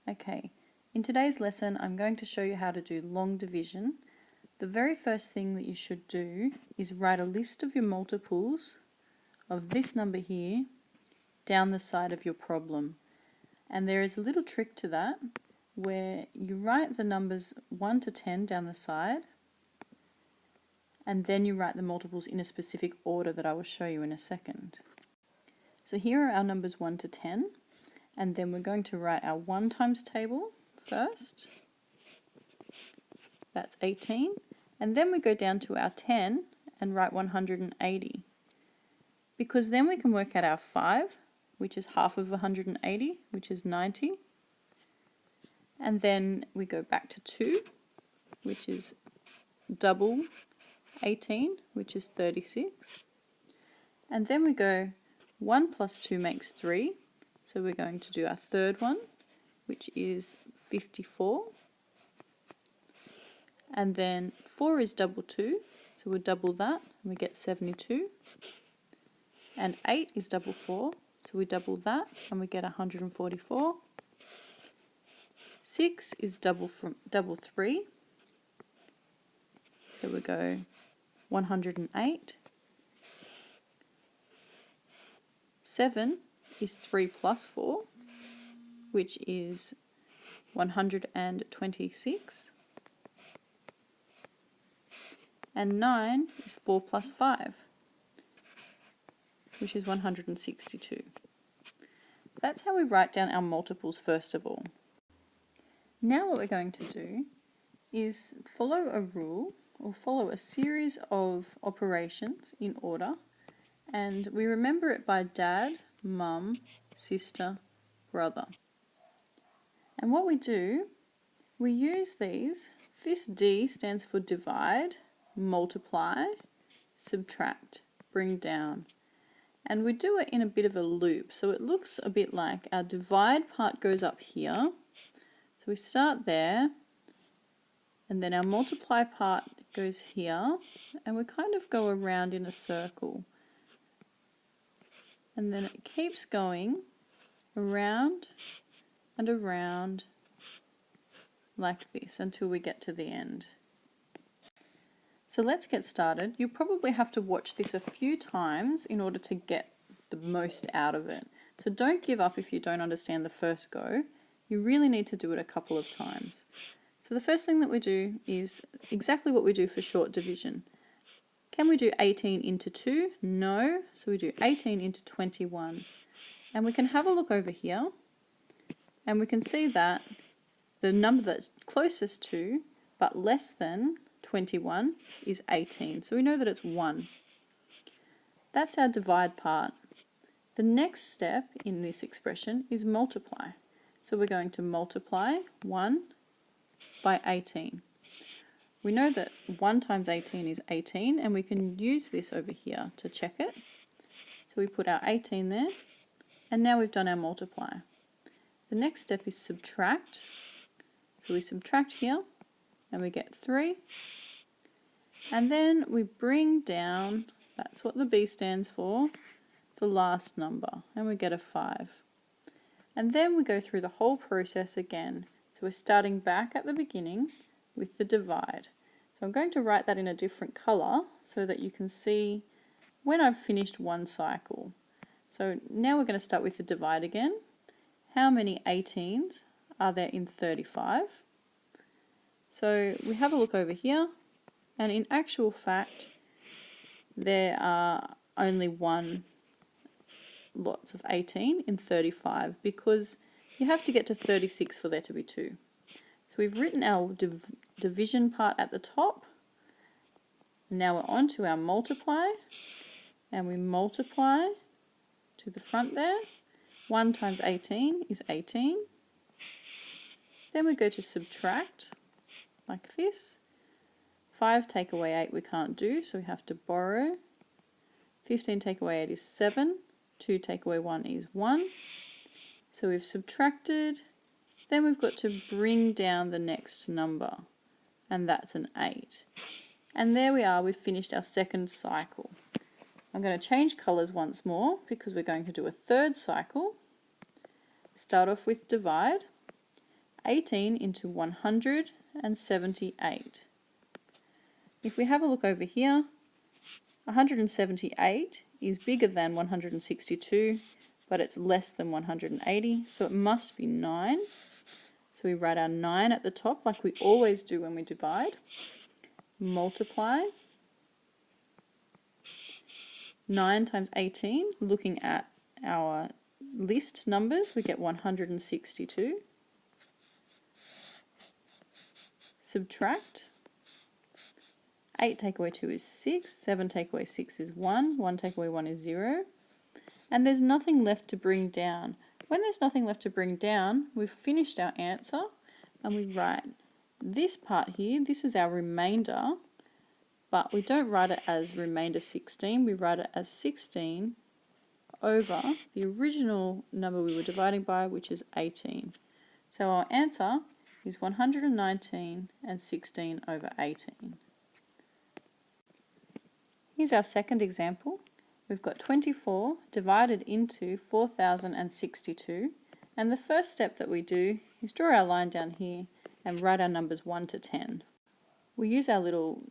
Okay, in today's lesson I'm going to show you how to do long division. The very first thing that you should do is write a list of your multiples of this number here down the side of your problem. And there is a little trick to that where you write the numbers 1 to 10 down the side and then you write the multiples in a specific order that I will show you in a second. So here are our numbers 1 to 10, and then we're going to write our 1 times table first. That's 18, and then we go down to our 10 and write 180, because then we can work out our 5, which is half of 180, which is 90, and then we go back to 2, which is double 18, which is 36, and then we go 1 plus 2 makes 3, so we're going to do our third one, which is 54, and then 4 is double 2, so we'll double that and we get 72, and 8 is double 4, so we double that and we get 144. 6 is double 3, so we go 108. 7 is 3 plus 4, which is 126. And 9 is 4 plus 5, which is 162. That's how we write down our multiples first of all. Now what we're going to do is follow a rule or follow a series of operations in order, and we remember it by dad, mum, sister, brother. And what we do, we use these. This D stands for divide, multiply, subtract, bring down. And we do it in a bit of a loop, so it looks a bit like our divide part goes up here. So we start there, and then our multiply part goes here, and we kind of go around in a circle. And then it keeps going around and around like this until we get to the end. So let's get started. You'll probably have to watch this a few times in order to get the most out of it. So don't give up if you don't understand the first go. You really need to do it a couple of times. So the first thing that we do is exactly what we do for short division. Can we do 18 into 2? No. So we do 18 into 21. And we can have a look over here and we can see that the number that's closest to but less than 21 is 18. So we know that it's 1. That's our divide part. The next step in this expression is multiply. So we're going to multiply 1 by 18. We know that 1 times 18 is 18, and we can use this over here to check it. So we put our 18 there, and now we've done our multiply. The next step is subtract. So we subtract here, and we get 3. And then we bring down, that's what the B stands for, the last number, and we get a 5. And then we go through the whole process again. So we're starting back at the beginning with the divide. So I'm going to write that in a different colour so that you can see when I've finished one cycle. So now we're going to start with the divide again. How many 18s are there in 35? So we have a look over here, and in actual fact there are only lots of 18 in 35 because you have to get to 36 for there to be 2. So we've written our division part at the top. Now we're on to our multiply, and we multiply to the front there. 1 times 18 is 18. Then we go to subtract like this. 5 take away 8 we can't do, so we have to borrow. 15 take away 8 is 7. 2 take away 1 is 1. So we've subtracted. Then we've got to bring down the next number, and that's an 8. And there we are, we've finished our second cycle. I'm going to change colours once more because we're going to do a third cycle. Start off with divide. 18 into 178. If we have a look over here, 178 is bigger than 162, but it's less than 180, so it must be 9. So we write our 9 at the top like we always do when we divide. Multiply 9 times 18, looking at our list numbers, we get 162. Subtract. 8 take away 2 is 6, 7 take away 6 is 1, 1 take away 1 is 0. And there's nothing left to bring down. When there's nothing left to bring down, we've finished our answer and we write this part here, this is our remainder, but we don't write it as remainder 16, we write it as 16 over the original number we were dividing by, which is 18. So our answer is 119 and 16 over 18. Here's our second example. We've got 24 divided into 4,062, and the first step that we do is draw our line down here and write our numbers 1 to 10. We use our little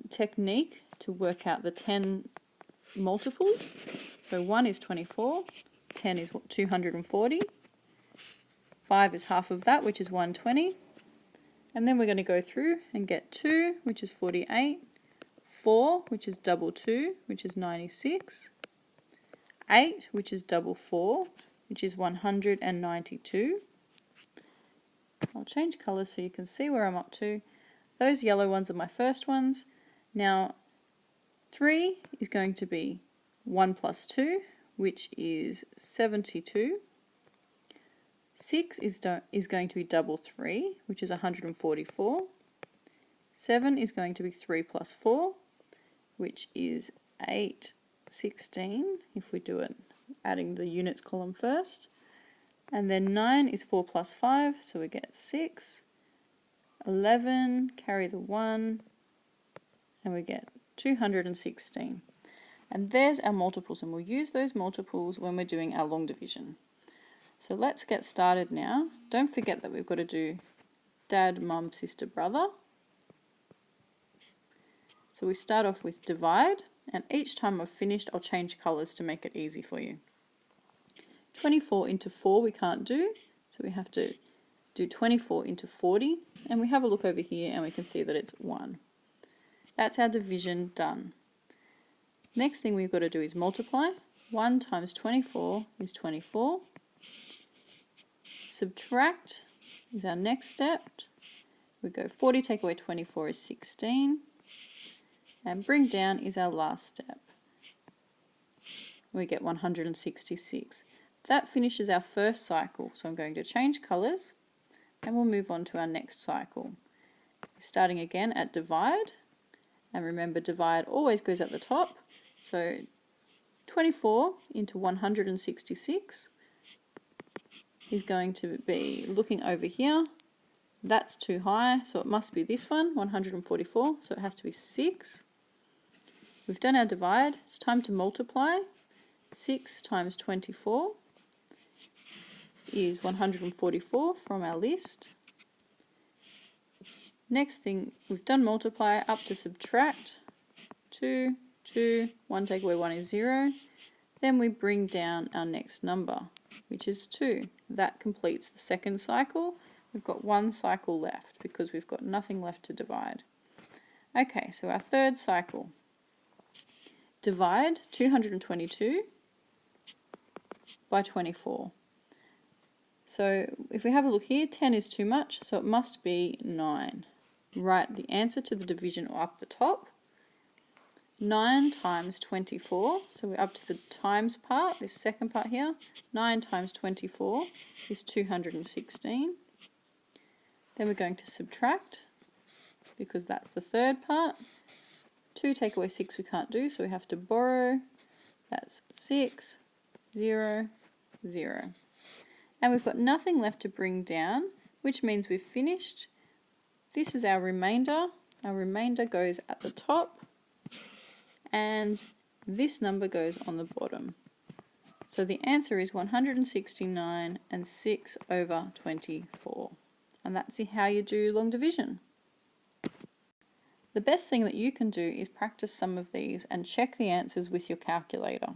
technique to work out the 10 multiples. So 1 is 24, 10 is 240, 5 is half of that, which is 120, and then we're going to go through and get 2, which is 48, 4, which is double 2, which is 96, 8, which is double 4, which is 192. I'll change colours so you can see where I'm up to. Those yellow ones are my first ones. Now 3 is going to be 1 plus 2, which is 72. 6 is going to be double 3, which is 144. 7 is going to be 3 plus 4, which is 816, if we do it adding the units column first. And then 9 is 4 plus 5, so we get 6. 11, carry the 1, and we get 216. And there's our multiples, and we'll use those multiples when we're doing our long division. So let's get started now. Don't forget that we've got to do dad, mum, sister, brother. So we start off with divide, and each time I've finished I'll change colours to make it easy for you. 24 into 4 we can't do, so we have to do 24 into 40, and we have a look over here and we can see that it's 1. That's our division done. Next thing we've got to do is multiply. 1 times 24 is 24. Subtract is our next step. We go 40 take away 24 is 16. And bring down is our last step. We get 166. That finishes our first cycle, so I'm going to change colours and we'll move on to our next cycle. Starting again at divide, and remember divide always goes at the top, so 24 into 166 is going to be looking over here. That's too high, so it must be this one, 144, so it has to be 6. We've done our divide, it's time to multiply. 6 times 24 is 144 from our list. Next thing, we've done multiply, up to subtract. 2, 2, 1 take away 1 is 0. Then we bring down our next number, which is 2. That completes the second cycle. We've got one cycle left because we've got nothing left to divide. Okay, so our third cycle. Divide 222 by 24. So if we have a look here, 10 is too much, so it must be 9. Write the answer to the division up the top. 9 times 24, so we're up to the times part, this second part here. 9 times 24 is 216. Then we're going to subtract, because that's the third part. 2 take away 6 we can't do, so we have to borrow. That's 6, 0, 0. And we've got nothing left to bring down, which means we've finished. This is our remainder. Our remainder goes at the top, and this number goes on the bottom. So the answer is 169 and 6 over 24. And that's how you do long division. The best thing that you can do is practice some of these and check the answers with your calculator.